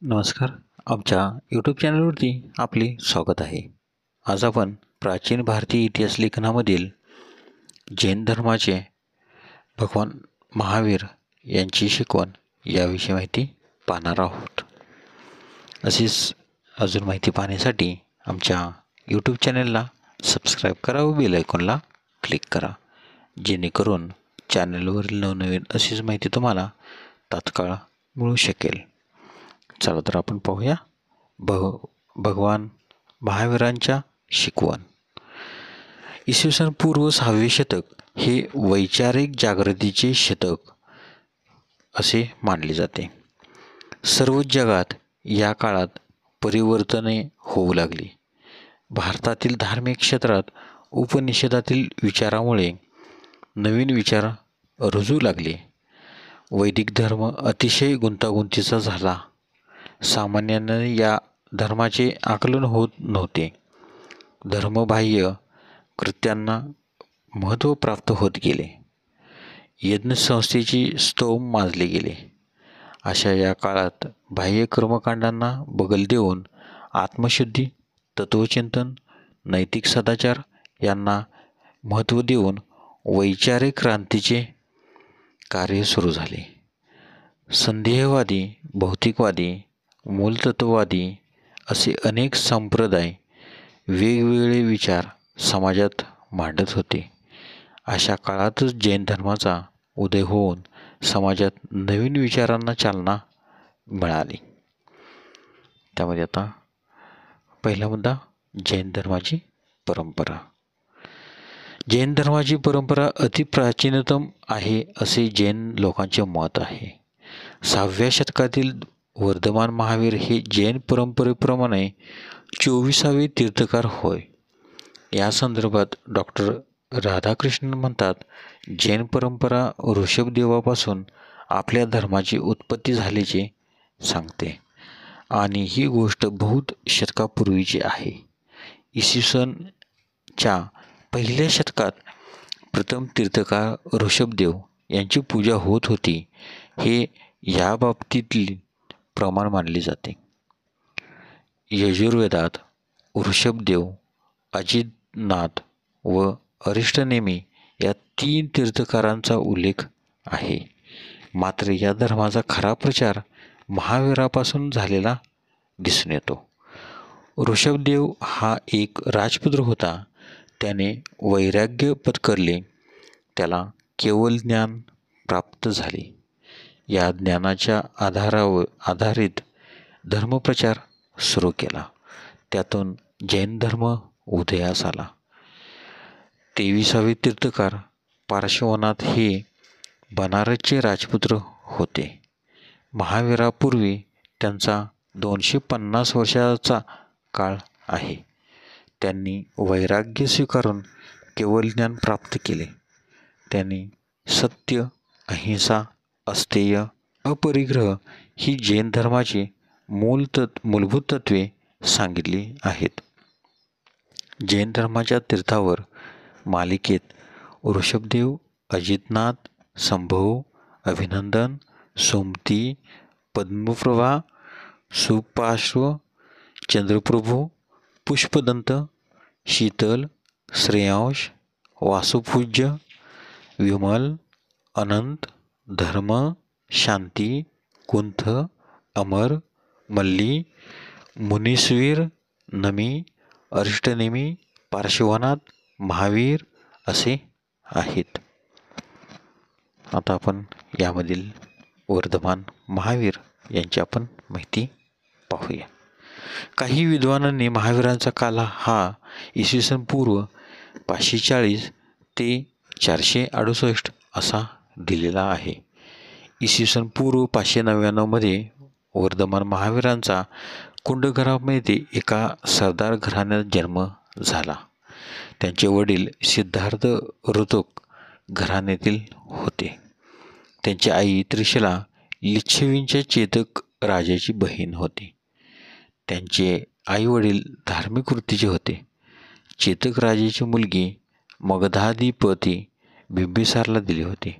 नमस्कार. आमच्या यूट्यूब चॅनलवरती आपले स्वागत आहे. आज आपण प्राचीन भारतीय इतिहास लेखनामधील जैन धर्माचे भगवान महावीर यांची शिकवण याविषयी माहिती पाहणार आहोत. अशीच अजून माहिती पाहण्यासाठी आमच्या यूट्यूब चॅनलला सबस्क्राईब करा व बेल आयकॉनला क्लिक करा, जेणेकरून चॅनलवरील नवनवीन अशीच माहिती तुम्हाला तात्काळ मिळू शकेल. चला तर आपण पाहूया भगवान महावीरांच्या शिकवण. इसवी सन पूर्व 6वे शतक हे वैचारिक जागृतीचे शतक असे मानले जाते. सर्व जगात या काळात परिवर्तने होऊ लागली. भारतातील धार्मिक क्षेत्रात उपनिषदातील विचारामुळे नवीन विचार रुजू लागले. वैदिक धर्म अतिशय गुंतागुंतीचा झाला. सामान्यांना या धर्माचे आकलन होत नव्हते. धर्मबाह्य कृत्यांना महत्त्व प्राप्त होत गेले. यज्ञसंस्थेची स्तोम माजले गेले. अशा या काळात बाह्य कर्मकांडांना बगल देऊन आत्मशुद्धी, तत्त्वचिंतन, नैतिक सदाचार यांना महत्त्व देऊन वैचारिक क्रांतीचे कार्य सुरू झाले. संदेहवादी, भौतिकवादी, मूलतत्ववादी असे अनेक संप्रदाय वेगवेगळे विचार समाजात मांडत होते. अशा काळातच जैन धर्माचा उदय होऊन समाजात नवीन विचारांना चालना मिळाली. त्यामध्ये आता पहिला मुद्दा, जैन धर्माची परंपरा. जैन धर्माची परंपरा अतिप्राचीनतम आहे असे जैन लोकांचे मत आहे. 6व्या शतकातील वर्धमान महावीर हे जैन परंपरेप्रमाणे 24वे तीर्थकार होय. या संदर्भात डॉक्टर राधाकृष्णन म्हणतात, जैन परंपरा ऋषभदेवापासून आपल्या धर्माची उत्पत्ती झाल्याचे सांगते आणि ही गोष्ट बहुत शतकापूर्वीची आहे. इसवी सन च्या पहिल्या शतकात प्रथम तीर्थकार ऋषभदेव यांची पूजा होत होती हे याबाबतीतील प्रमाण मानले जाते. यजुर्वेदात ऋषभदेव, अजितनाथ व अरिष्टनेमी या 3 तीर्थकारांचा उल्लेख आहे. मात्र या धर्माचा खरा प्रचार महावीरापासून झालेला दिसून येतो. ऋषभदेव हा एक राजपुत्र होता. त्याने वैराग्य पत्करले. त्याला केवल ज्ञान प्राप्त झाले. या ज्ञानाच्या आधारित धर्मप्रचार सुरू केला. त्यातून जैन धर्म उदयास आला. 23वे तीर्थकार पार्श्वनाथ हे बनारसचे राजपुत्र होते. महावीरापूर्वी त्यांचा 250 वर्षाचा काळ आहे. त्यांनी वैराग्य स्वीकारून केवल ज्ञान प्राप्त केले. त्यांनी सत्य, अहिंसा, अस्तेय, अपरिग्रह ही जैन धर्माची मूलभूत तत्त्वे सांगितली आहेत. जैन धर्माच्या तीर्थावर मालिकेत ऋषभदेव, अजितनाथ, संभव, अभिनंदन, सोमती, पद्मप्रभा, सुपार्श्व, चंद्रप्रभू, पुष्पदंत, शीतल, श्रेयांश, वासुपूज्य, विमल, अनंत, धर्म, शांती, कुंथ, अमर, मल्ली, मुनीस्वीर, नमी, अरिष्टनेमी, पार्श्वनाथ, महावीर असे आहेत. आता आपण यामधील वर्धमान महावीर यांची आपण माहिती पाहूया. काही विद्वानांनी महावीरांचा काल हा इसवी सन पूर्व 540 ते 468 असा दिलेला आहे. इसवी सन पूर्व 599 मध्ये वर्धमान महावीरांचा कुंडघरामध्ये एका सरदार घराण्यात जन्म झाला. त्यांचे वडील सिद्धार्थ ऋतुक घराण्यातील होते. त्यांची आई त्रिशला लिच्छवींच्या चेतक राजाची बहीण होती. त्यांचे आई वडील धार्मिक वृत्तीचे होते. चेतक राजाची मुलगी मगधाधिपती बिंबिसारला दिली होती.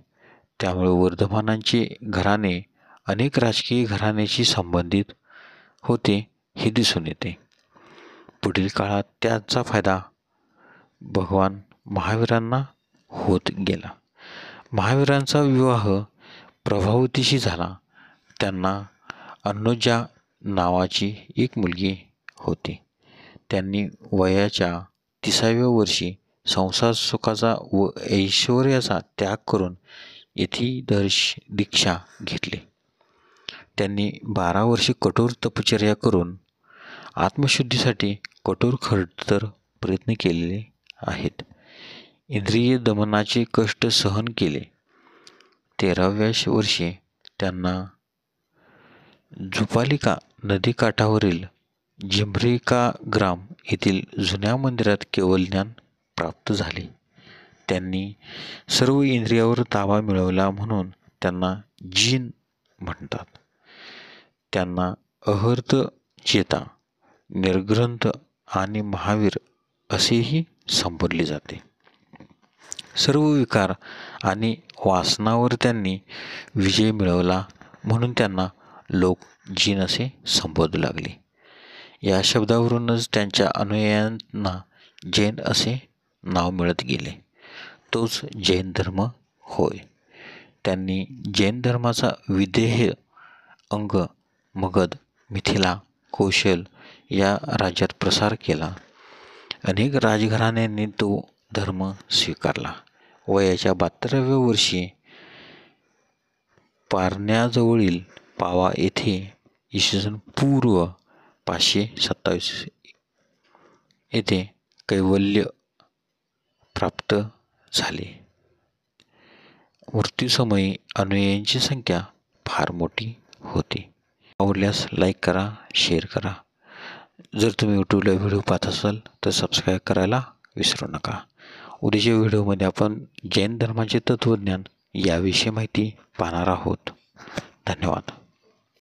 त्यामुळे वर्धमानांचे घराणे अनेक राजकीय घराण्याशी संबंधित होते हे दिसून येते. पुढील काळात त्याचा फायदा भगवान महावीरांना होत गेला. महावीरांचा विवाह प्रभावतीशी झाला. त्यांना अनुजा नावाची एक मुलगी होती. त्यांनी वयाच्या 30व्या वर्षी संसार सुखाचा व ऐश्वर्याचा त्याग करून यतिदर्श दीक्षा घेतली. त्यांनी 12 वर्षे कठोर तपश्चर्या करून आत्मशुद्धीसाठी कठोर खडतर प्रयत्न केलेले आहेत. इंद्रिय दमनाचे कष्ट सहन केले. 13व्या वर्षी त्यांना झुपालिका नदीकाठावरील जिम्भरिका ग्राम येथील जुन्या मंदिरात केवलज्ञान प्राप्त झाले. त्यांनी सर्व इंद्रियावर ताबा मिळवला म्हणून त्यांना जिन म्हणतात. त्यांना अहर्त चेता, निर्ग्रंथ आणि महावीर असेही संबोधले जाते. सर्व विकार आणि वासनावर त्यांनी विजय मिळवला म्हणून त्यांना लोक जिन असे संबोधू लागले. या शब्दावरूनच त्यांच्या अनुयायांना जैन असे नाव मिळत गेले. तोच जैन धर्म होय. त्यांनी जैन धर्माचा विदेह अंग मगध, मिथिला, कौशल या राज्यात प्रसार केला. अनेक राजघराण्यांनी तो धर्म स्वीकारला. वयाच्या 72व्या वर्षी पारण्याजवळील पावा येथे इसवी सन पूर्व 527 येथे कैवल्य प्राप्त झाले. मृत्यूसमयी अनुयायांची संख्या फार मोठी होती. आवडल्यास लाईक करा, शेअर करा. जर तुम्ही यूट्यूबला व्हिडिओ पाहत असाल तर सबस्क्राईब करायला विसरू नका. उद्याच्या व्हिडिओमध्ये आपण जैन धर्माचे तत्त्वज्ञान याविषयी माहिती पाहणार आहोत. धन्यवाद.